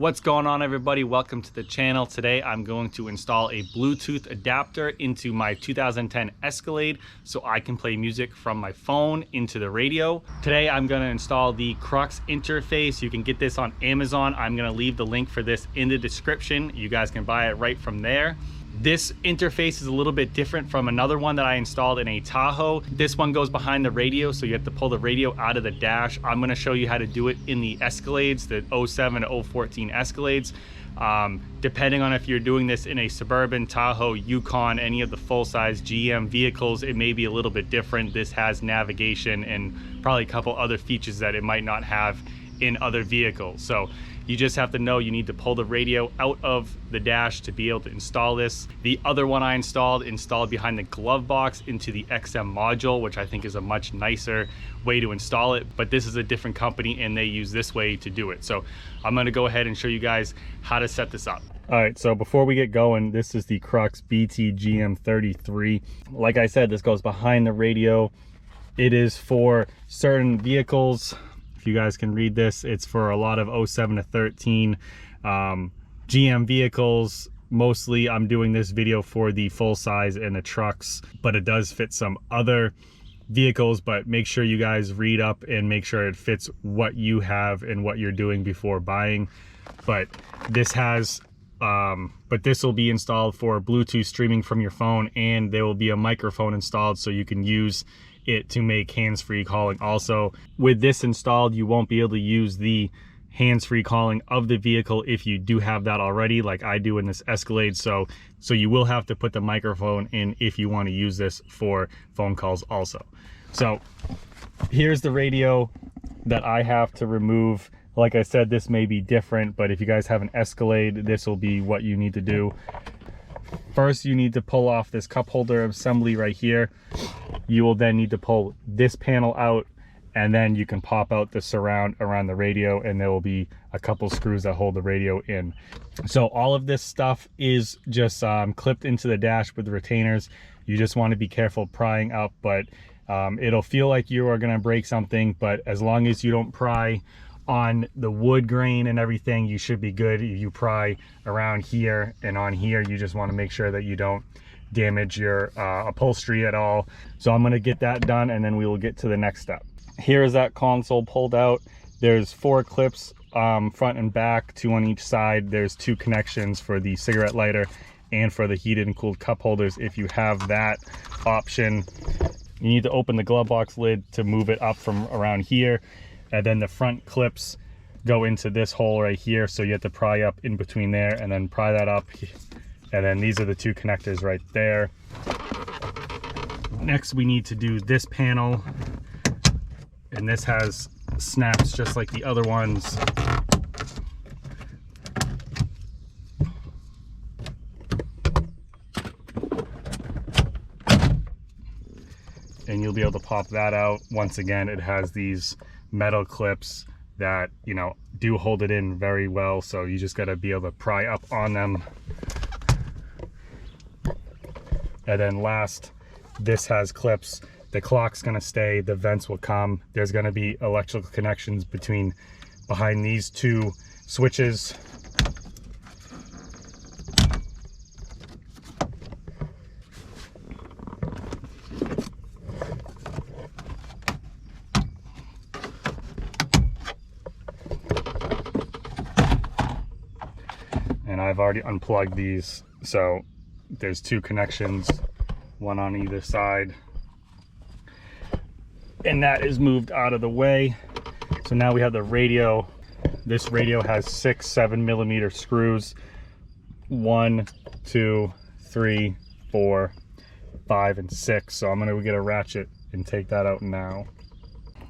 What's going on, everybody? Welcome to the channel. Today I'm going to install a Bluetooth adapter into my 2010 Escalade so I can play music from my phone into the radio. Today I'm going to install the Crux interface. You can get this on Amazon. I'm going to leave the link for this in the description. You guys can buy it right from there. This interface is a little bit different from another one that I installed in a Tahoe. This one goes behind the radio, so you have to pull the radio out of the dash. I'm going to show you how to do it in the Escalades, the 07 to 014 Escalades. Depending on if you're doing this in a Suburban, Tahoe, Yukon, any of the full-size GM vehicles, it may be a little bit different. This has navigation and probably a couple other features that it might not have in other vehicles. So you just have to know you need to pull the radio out of the dash to be able to install this. The other one I installed behind the glove box into the XM module, which I think is a much nicer way to install it, but this is a different company and they use this way to do it. So I'm going to go ahead and show you guys how to set this up. All right, so before we get going, this is the Crux BTGM-33. Like I said, this goes behind the radio. It is for certain vehicles. If you guys can read this, it's for a lot of 07 to 13 GM vehicles. Mostly I'm doing this video for the full size and the trucks, but it does fit some other vehicles. But make sure you guys read up and make sure it fits what you have and what you're doing before buying. But this has but this will be installed for Bluetooth streaming from your phone, and there will be a microphone installed so you can use it to make hands-free calling. Also, with this installed, you won't be able to use the hands-free calling of the vehicle if you do have that already, like I do in this Escalade. So you will have to put the microphone in if you want to use this for phone calls also. So here's the radio that I have to remove. Like I said, this may be different, but if you guys have an Escalade, this will be what you need to do. First, you need to pull off this cup holder assembly right here. You will then need to pull this panel out, and then you can pop out the surround around the radio, and there will be a couple screws that hold the radio in. So all of this stuff is just clipped into the dash with the retainers. You just want to be careful prying up, but it'll feel like you are going to break something, but as long as you don't pry on the wood grain and everything, you should be good. If you pry around here and on here, you just want to make sure that you don't damage your upholstery at all. So I'm going to get that done, and then we will get to the next step. Here is that console pulled out. There's 4 clips, front and back, 2 on each side. There's 2 connections for the cigarette lighter and for the heated and cooled cup holders if you have that option. You need to open the glove box lid to move it up from around here. And then the front clips go into this hole right here, so you have to pry up in between there and then pry that up. And then these are the 2 connectors right there. Next, we need to do this panel, and this has snaps just like the other ones. And you'll be able to pop that out. Once again, it has these metal clips that, you know, do hold it in very well, so you just got to be able to pry up on them. And then last, this has clips. The clock's going to stay, the vents will come. There's going to be electrical connections behind these 2 switches. And I've already unplugged these, so there's 2 connections, 1 on either side, and that is moved out of the way. So now we have the radio. This radio has 6 7mm screws, 1, 2, 3, 4, 5, and 6. So I'm going to get a ratchet and take that out now.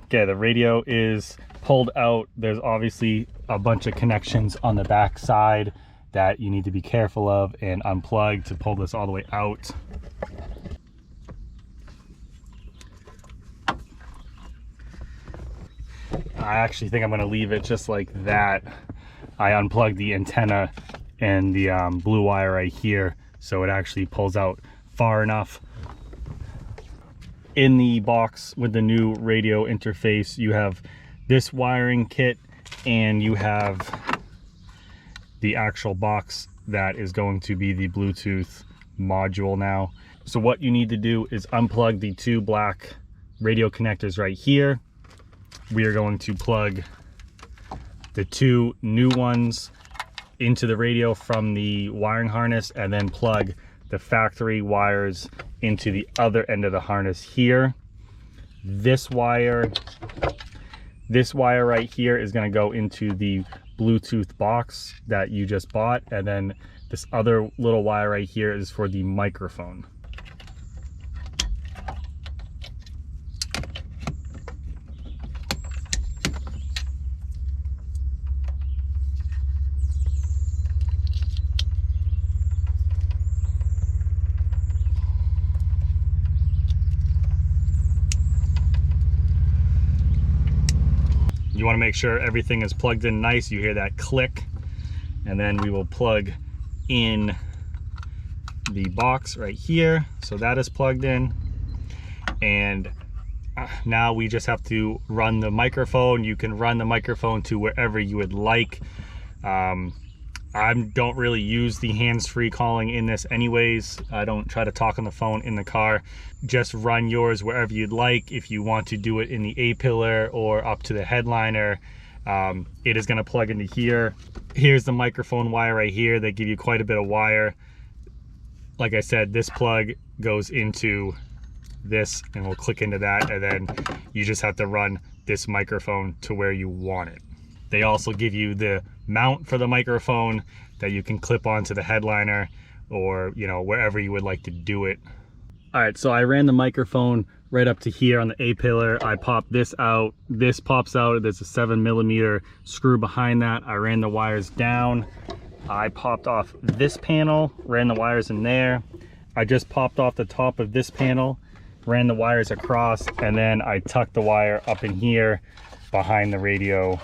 Okay, the radio is pulled out. There's obviously a bunch of connections on the back side that you need to be careful of and unplug to pull this all the way out. I actually think I'm going to leave it just like that. I unplugged the antenna and the blue wire right here, so it actually pulls out far enough. In the box with the new radio interface, you have this wiring kit, and you have the actual box that is going to be the Bluetooth module now. So what you need to do is unplug the two black radio connectors right here. We are going to plug the two new ones into the radio from the wiring harness, and then plug the factory wires into the other end of the harness here. This wire right here is going to go into the Bluetooth box that you just bought, and then this other little wire right here is for the microphone. You want to make sure everything is plugged in nice. You hear that click, and then we will plug in the box right here. So that is plugged in, and now we just have to run the microphone. You can run the microphone to wherever you would like. I don't really use the hands-free calling in this anyways. I don't try to talk on the phone in the car. Just run yours wherever you'd like. If you want to do it in the A-pillar or up to the headliner, it is going to plug into here. Here's the microphone wire right here. They give you quite a bit of wire. Like I said, this plug goes into this, and we'll click into that, and then you just have to run this microphone to where you want it. They also give you the mount for the microphone that you can clip onto the headliner, or, you know, wherever you would like to do it. All right, so I ran the microphone right up to here on the A-pillar. I popped this out. This pops out. There's a 7mm screw behind that. I ran the wires down. I popped off this panel, ran the wires in there. I just popped off the top of this panel, ran the wires across, and then I tucked the wire up in here behind the radio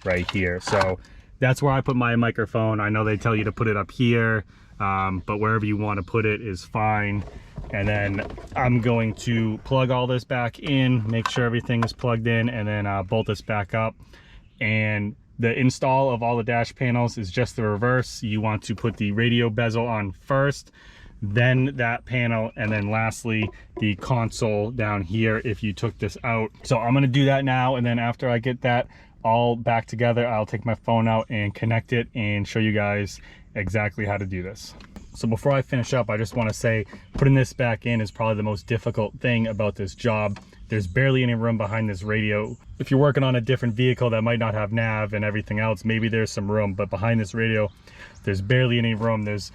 right here. So that's where I put my microphone. I know they tell you to put it up here, but wherever you want to put it is fine. And then I'm going to plug all this back in, make sure everything is plugged in, and then bolt this back up. And the install of all the dash panels is just the reverse. You want to put the radio bezel on first, then that panel, and then lastly the console down here if you took this out. So I'm going to do that now, and then after I get that all back together, I'll take my phone out and connect it and show you guys exactly how to do this. So before I finish up, I just want to say putting this back in is probably the most difficult thing about this job. There's barely any room behind this radio. If you're working on a different vehicle that might not have nav and everything else, maybe there's some room, but behind this radio, there's barely any room. There's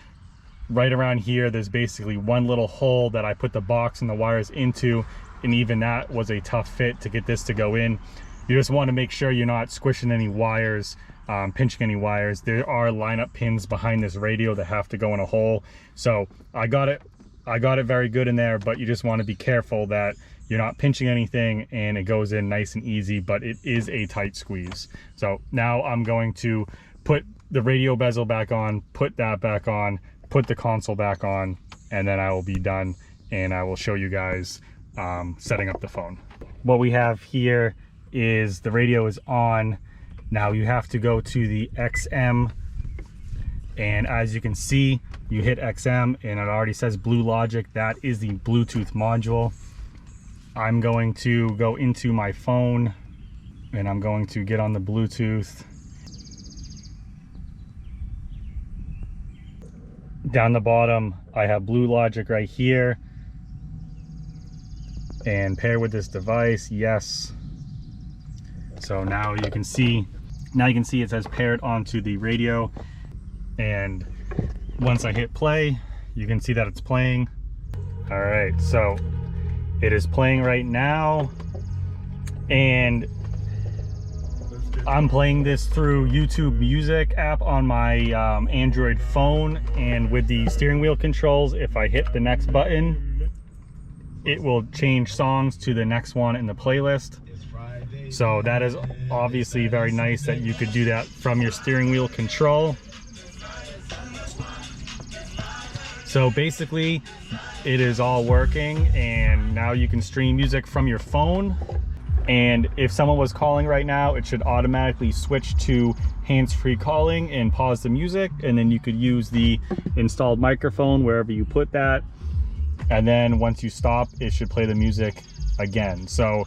right around here, there's basically one little hole that I put the box and the wires into, and even that was a tough fit to get this to go in. You just want to make sure you're not squishing any wires, pinching any wires. There are lineup pins behind this radio that have to go in a hole. So I got it very good in there, but you just want to be careful that you're not pinching anything and it goes in nice and easy, but it is a tight squeeze. So now I'm going to put the radio bezel back on, put that back on, put the console back on, and then I will be done, and I will show you guys setting up the phone. What we have here is the radio is on. Now you have to go to the XM, and as you can see, you hit XM and it already says Blue Logic. That is the Bluetooth module. I'm going to go into my phone and I'm going to get on the Bluetooth. Down the bottom, I have Blue Logic right here, and pair with this device, yes. So now you can see it says paired onto the radio, and once I hit play, you can see that it's playing. All right, so it is playing right now, and I'm playing this through YouTube Music app on my Android phone, and with the steering wheel controls, if I hit the next button, it will change songs to the next one in the playlist. So that is obviously very nice that you could do that from your steering wheel control. So basically it is all working, and now you can stream music from your phone. And if someone was calling right now, it should automatically switch to hands-free calling and pause the music, and then you could use the installed microphone wherever you put that, and then once you stop it should play the music again. So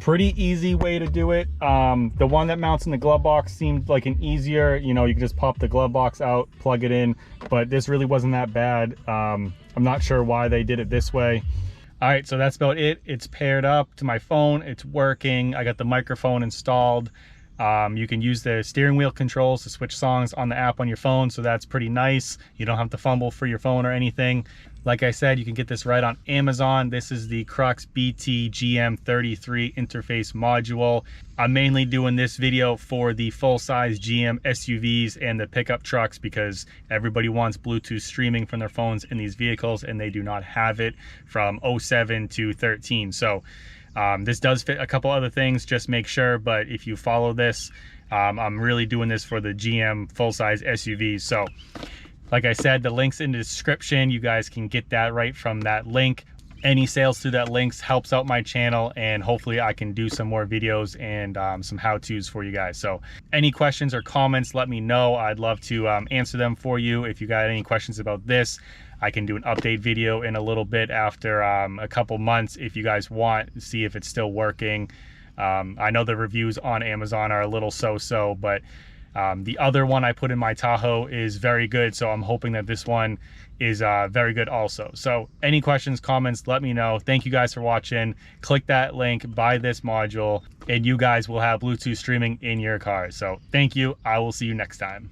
pretty easy way to do it. The one that mounts in the glove box seemed like an easier, you know, you can just pop the glove box out, plug it in, but this really wasn't that bad. I'm not sure why they did it this way. All right, so that's about it. It's paired up to my phone, it's working. I got the microphone installed. You can use the steering wheel controls to switch songs on the app on your phone, so that's pretty nice. You don't have to fumble for your phone or anything. Like I said, you can get this right on Amazon. This is the Crux BTGM-33 interface module. I'm mainly doing this video for the full-size GM SUVs and the pickup trucks because everybody wants Bluetooth streaming from their phones in these vehicles, and they do not have it from 07 to 13. So this does fit a couple other things, just make sure, but if you follow this, I'm really doing this for the GM full-size SUVs. So like I said, the link's in the description. You guys can get that right from that link. Any sales through that links helps out my channel, and hopefully I can do some more videos and some how-tos for you guys. So any questions or comments, let me know. I'd love to answer them for you. If you got any questions about this, I can do an update video in a little bit after a couple months if you guys want to see if it's still working. I know the reviews on Amazon are a little so-so, but the other one I put in my Tahoe is very good, so I'm hoping that this one is very good also. So any questions, comments, let me know. Thank you guys for watching. Click that link, buy this module, and you guys will have Bluetooth streaming in your car. So thank you. I will see you next time.